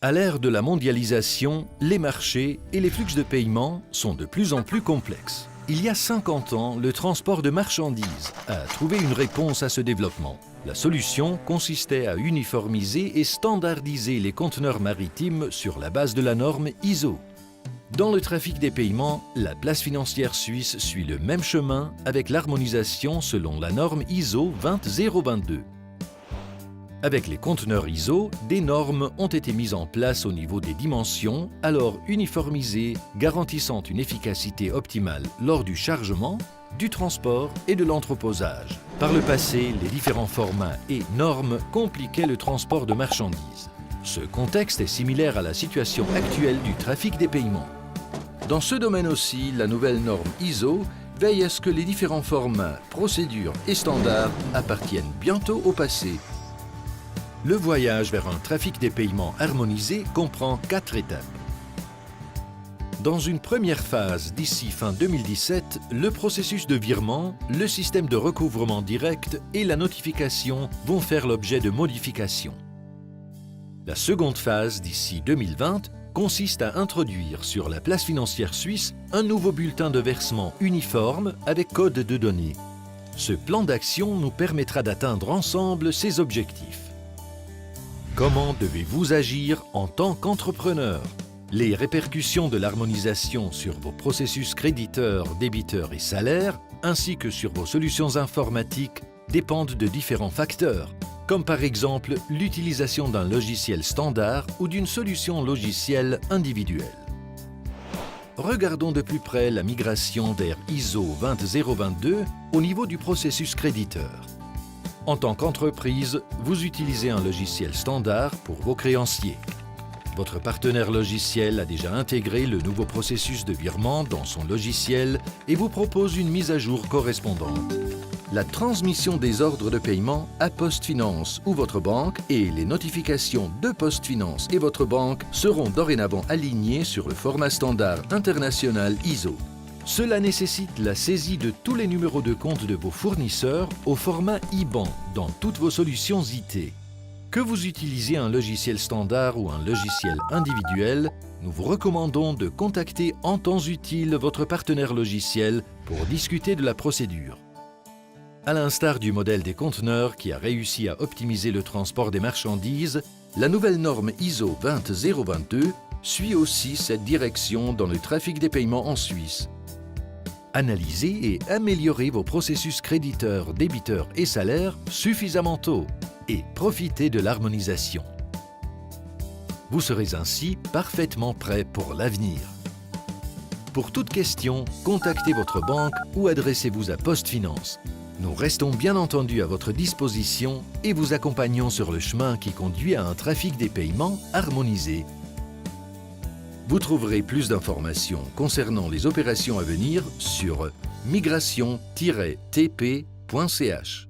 À l'ère de la mondialisation, les marchés et les flux de paiement sont de plus en plus complexes. Il y a 50 ans, le transport de marchandises a trouvé une réponse à ce développement. La solution consistait à uniformiser et standardiser les conteneurs maritimes sur la base de la norme ISO. Dans le trafic des paiements, la place financière suisse suit le même chemin avec l'harmonisation selon la norme ISO 20022. Avec les conteneurs ISO, des normes ont été mises en place au niveau des dimensions, alors uniformisées, garantissant une efficacité optimale lors du chargement, du transport et de l'entreposage. Par le passé, les différents formats et normes compliquaient le transport de marchandises. Ce contexte est similaire à la situation actuelle du trafic des paiements. Dans ce domaine aussi, la nouvelle norme ISO veille à ce que les différents formats, procédures et standards appartiennent bientôt au passé. Le voyage vers un trafic des paiements harmonisé comprend 4 étapes. Dans une première phase d'ici fin 2017, le processus de virement, le système de recouvrement direct et la notification vont faire l'objet de modifications. La seconde phase d'ici 2020 consiste à introduire sur la place financière suisse un nouveau bulletin de versement uniforme avec code de données. Ce plan d'action nous permettra d'atteindre ensemble ces objectifs. Comment devez-vous agir en tant qu'entrepreneur? Les répercussions de l'harmonisation sur vos processus créditeurs, débiteurs et salaires, ainsi que sur vos solutions informatiques, dépendent de différents facteurs, comme par exemple l'utilisation d'un logiciel standard ou d'une solution logicielle individuelle. Regardons de plus près la migration vers ISO 20022 au niveau du processus créditeur. En tant qu'entreprise, vous utilisez un logiciel standard pour vos créanciers. Votre partenaire logiciel a déjà intégré le nouveau processus de virement dans son logiciel et vous propose une mise à jour correspondante. La transmission des ordres de paiement à PostFinance ou votre banque et les notifications de PostFinance et votre banque seront dorénavant alignées sur le format standard international ISO. Cela nécessite la saisie de tous les numéros de compte de vos fournisseurs au format IBAN dans toutes vos solutions IT. Que vous utilisiez un logiciel standard ou un logiciel individuel, nous vous recommandons de contacter en temps utile votre partenaire logiciel pour discuter de la procédure. À l'instar du modèle des conteneurs qui a réussi à optimiser le transport des marchandises, la nouvelle norme ISO 20022 suit aussi cette direction dans le trafic des paiements en Suisse. Analysez et améliorez vos processus créditeurs, débiteurs et salaires suffisamment tôt et profitez de l'harmonisation. Vous serez ainsi parfaitement prêt pour l'avenir. Pour toute question, contactez votre banque ou adressez-vous à PostFinance. Nous restons bien entendu à votre disposition et vous accompagnons sur le chemin qui conduit à un trafic des paiements harmonisé. Vous trouverez plus d'informations concernant les opérations à venir sur migration-tp.ch.